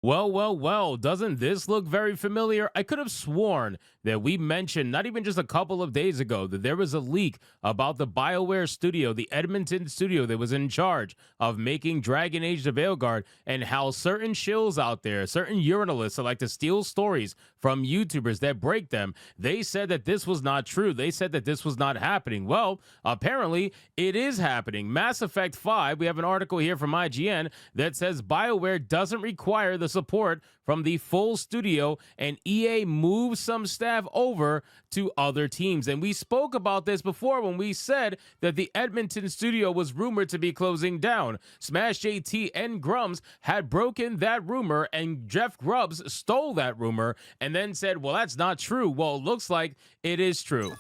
Well, doesn't this look very familiar? I could have sworn that we mentioned not even just a couple of days ago that there was a leak about the Bioware studio, the Edmonton studio that was in charge of making Dragon Age the Veilguard, and how certain shills out there, certain urinalists that like to steal stories from YouTubers that break them, they said that this was not true. They said that this was not happening. Well, apparently it is happening. Mass Effect 5, we have an article here from IGN that says Bioware doesn't require the support from the full studio, and EA moves some staff over to other teams. And we spoke about this before when we said that the Edmonton studio was rumored to be closing down. Smash JT and Grums had broken that rumor, and Jeff Grubbs stole that rumor and then said, well, that's not true. Well, it looks like it is true.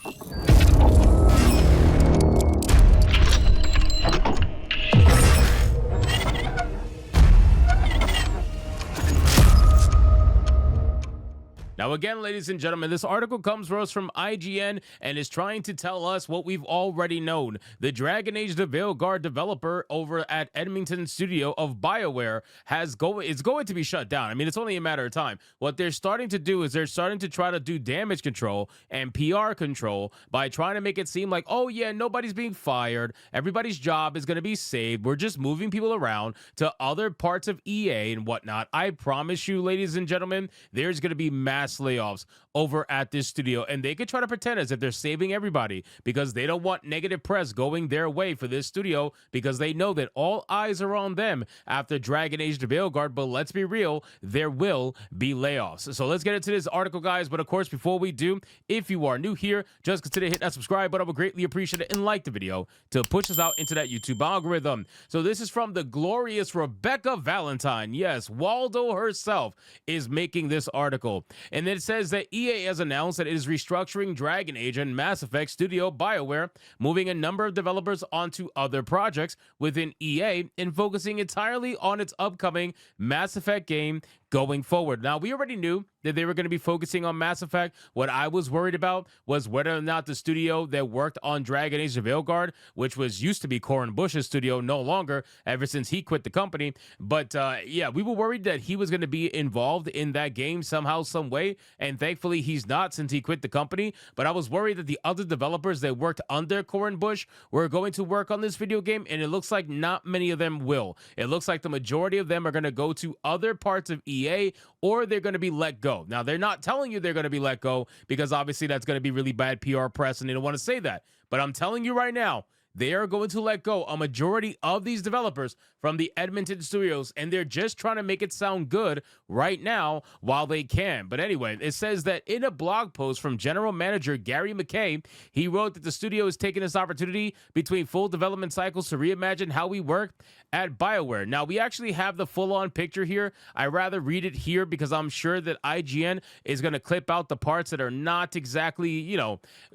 Now, again, ladies and gentlemen, this article comes for us from IGN and is trying to tell us what we've already known. The Dragon Age the Veilguard developer over at Edmonton studio of Bioware is going to be shut down. I mean, it's only a matter of time. What they're starting to do is they're starting to try to do damage control and PR control by trying to make it seem like, oh yeah, nobody's being fired. Everybody's job is going to be saved. We're just moving people around to other parts of EA and whatnot. I promise you, ladies and gentlemen, there's going to be mass layoffs over at this studio, and they could try to pretend as if they're saving everybody because they don't want negative press going their way for this studio, because they know that all eyes are on them after Dragon Age the Veilguard. But let's be real, there will be layoffs. So let's get into this article, guys. But of course, before we do, if you are new here, just consider hitting that subscribe button. I would greatly appreciate it, and like the video to push us out into that YouTube algorithm. So this is from the glorious Rebecca Valentine. Yes, Waldo herself is making this article. And then it says that EA has announced that it is restructuring Dragon Age and Mass Effect studio Bioware, moving a number of developers onto other projects within EA and focusing entirely on its upcoming Mass Effect game going forward. Now, we already knew that they were going to be focusing on Mass Effect. What I was worried about was whether or not the studio that worked on Dragon Age the Veilguard, which used to be Corin Bush's studio, no longer, ever since he quit the company. But yeah, we were worried that he was going to be involved in that game somehow, some way, and thankfully he's not, since he quit the company. But I was worried that the other developers that worked under Corin Bush were going to work on this video game, and it looks like not many of them will. It looks like the majority of them are going to go to other parts of EA, or they're going to be let go. Now, they're not telling you they're going to be let go, because obviously that's going to be really bad PR press and they don't want to say that. But I'm telling you right now, they are going to let go a majority of these developers from the Edmonton studios, and they're just trying to make it sound good right now while they can. But anyway, it says that in a blog post from general manager Gary McKay, he wrote that the studio is taking this opportunity between full development cycles to reimagine how we work at Bioware. Now, we actually have the full-on picture here. I rather read it here because I'm sure that IGN is going to clip out the parts that are not exactly,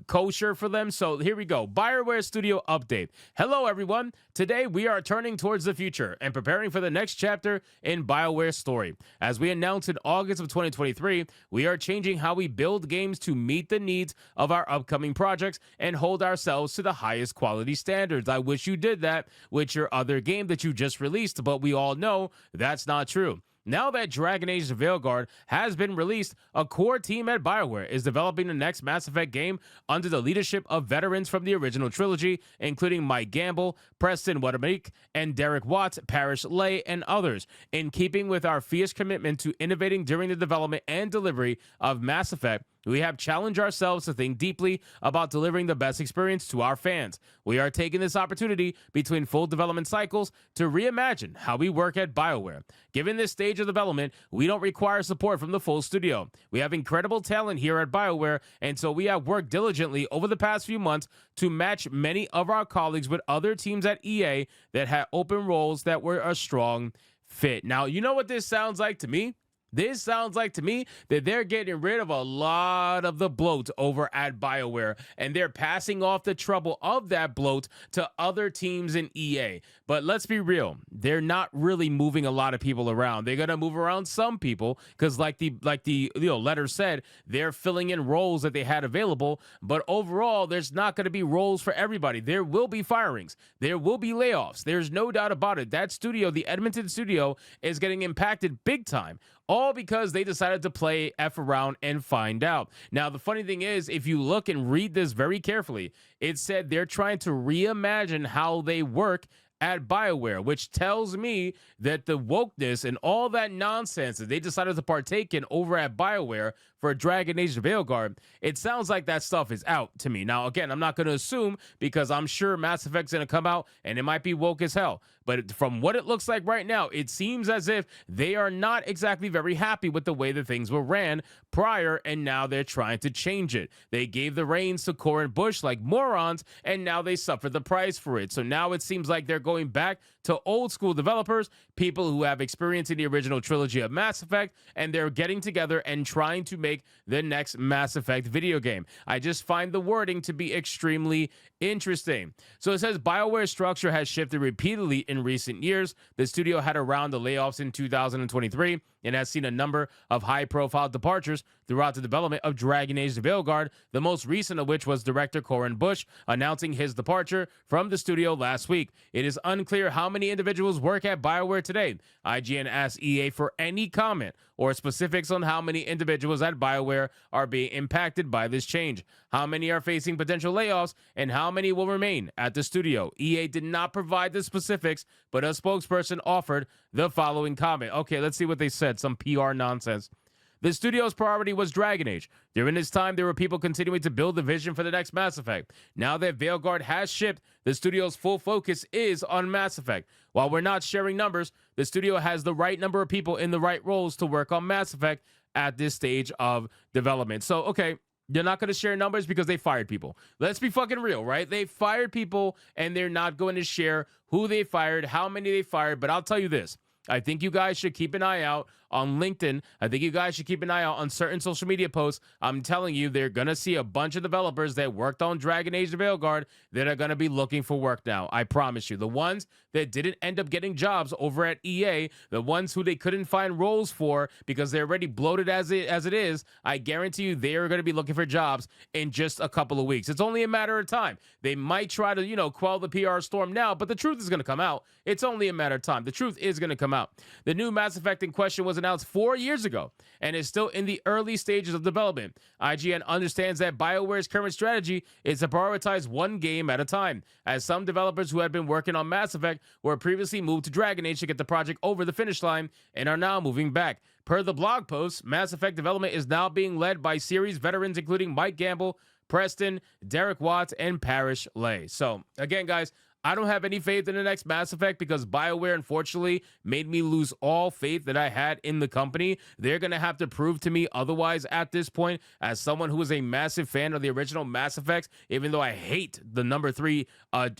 kosher for them. So here we go. Bioware studio update. Hello, everyone. Today, we are turning towards the future and preparing for the next chapter in Bioware's story. As we announced in August of 2023, we are changing how we build games to meet the needs of our upcoming projects and hold ourselves to the highest quality standards. I wish you did that with your other game that you just released, but we all know that's not true. Now that Dragon Age the Veilguard has been released, a core team at Bioware is developing the next Mass Effect game under the leadership of veterans from the original trilogy, including Mike Gamble, Preston Weddermeek, and Derek Watts, Parrish Lay, and others. In keeping with our fierce commitment to innovating during the development and delivery of Mass Effect, we have challenged ourselves to think deeply about delivering the best experience to our fans. We are taking this opportunity between full development cycles to reimagine how we work at Bioware. Given this stage of development, we don't require support from the full studio. We have incredible talent here at Bioware, and so we have worked diligently over the past few months to match many of our colleagues with other teams at EA that had open roles that were a strong fit. Now, you know what this sounds like to me? This sounds like to me that they're getting rid of a lot of the bloat over at Bioware, and they're passing off the trouble of that bloat to other teams in EA. But let's be real, they're not really moving a lot of people around. They're gonna move around some people because, like the letter said, they're filling in roles that they had available. But overall, there's not gonna be roles for everybody. There will be firings. There will be layoffs. There's no doubt about it. That studio, the Edmonton studio, is getting impacted big time all because they decided to play F around and find out. Now, the funny thing is, if you look and read this very carefully, it said they're trying to reimagine how they work at Bioware, which tells me that the wokeness and all that nonsense that they decided to partake in over at Bioware for Dragon Age Veilguard, it sounds like that stuff is out to me. Now, again, I'm not going to assume because I'm sure Mass Effect's going to come out and it might be woke as hell. But from what it looks like right now, it seems as if they are not exactly very happy with the way that things were ran prior, and now they're trying to change it. They gave the reins to Core and Bush like morons, and now they suffer the price for it. So now it seems like they're going back to old school developers, people who have experience in the original trilogy of Mass Effect, and they're getting together and trying to make the next Mass Effect video game. I just find the wording to be extremely interesting. So it says BioWare's structure has shifted repeatedly in recent years. The studio had a round of layoffs in 2023 and has seen a number of high-profile departures throughout the development of Dragon Age Veilguard, the most recent of which was director Corin Bush announcing his departure from the studio last week. It is unclear how many individuals work at BioWare today. IGN asked EA for any comment or specifics on how many individuals at BioWare are being impacted by this change, how many are facing potential layoffs, and how many will remain at the studio. EA did not provide the specifics, but a spokesperson offered the following comment. Okay, let's see what they said. Some PR nonsense. The studio's priority was Dragon Age. During this time, there were people continuing to build the vision for the next Mass Effect. Now that Veilguard has shipped, the studio's full focus is on Mass Effect. While we're not sharing numbers, the studio has the right number of people in the right roles to work on Mass Effect at this stage of development. So, okay, they're not going to share numbers because they fired people. Let's be fucking real, right? They fired people, and they're not going to share who they fired, how many they fired. But I'll tell you this. I think you guys should keep an eye out on LinkedIn. I think you guys should keep an eye out on certain social media posts. I'm telling you, they're going to see a bunch of developers that worked on Dragon Age Veilguard that are going to be looking for work now. I promise you. The ones that didn't end up getting jobs over at EA, the ones who they couldn't find roles for because they're already bloated as it is, I guarantee you they are going to be looking for jobs in just a couple of weeks. It's only a matter of time. They might try to, quell the PR storm now, but the truth is going to come out. It's only a matter of time. The truth is going to come out. The new Mass Effect in question was announced 4 years ago and is still in the early stages of development. IGN understands that BioWare's current strategy is to prioritize one game at a time, as some developers who had been working on Mass Effect were previously moved to Dragon Age to get the project over the finish line and are now moving back. Per the blog post, Mass Effect development is now being led by series veterans including Mike Gamble, Preston, Derek Watts, and Parrish Lay. So, again, guys, I don't have any faith in the next Mass Effect because BioWare, unfortunately, made me lose all faith that I had in the company. They're going to have to prove to me otherwise at this point, as someone who is a massive fan of the original Mass Effects, even though I hate the number 3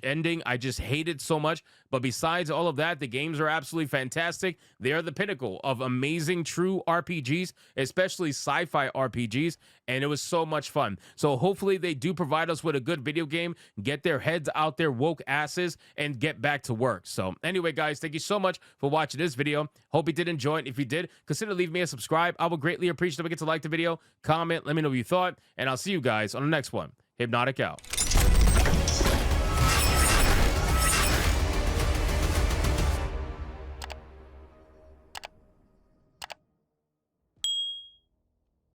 ending. I just hate it so much. But besides all of that, the games are absolutely fantastic. They are the pinnacle of amazing, true RPGs, especially sci-fi RPGs, and it was so much fun. So hopefully they do provide us with a good video game, get their heads out their woke asses, and get back to work. So anyway, guys, thank you so much for watching this video. Hope you did enjoy it. If you did, consider leaving me a subscribe. I would greatly appreciate it if you get to like the video, comment, let me know what you thought, and I'll see you guys on the next one. Hypnotic out.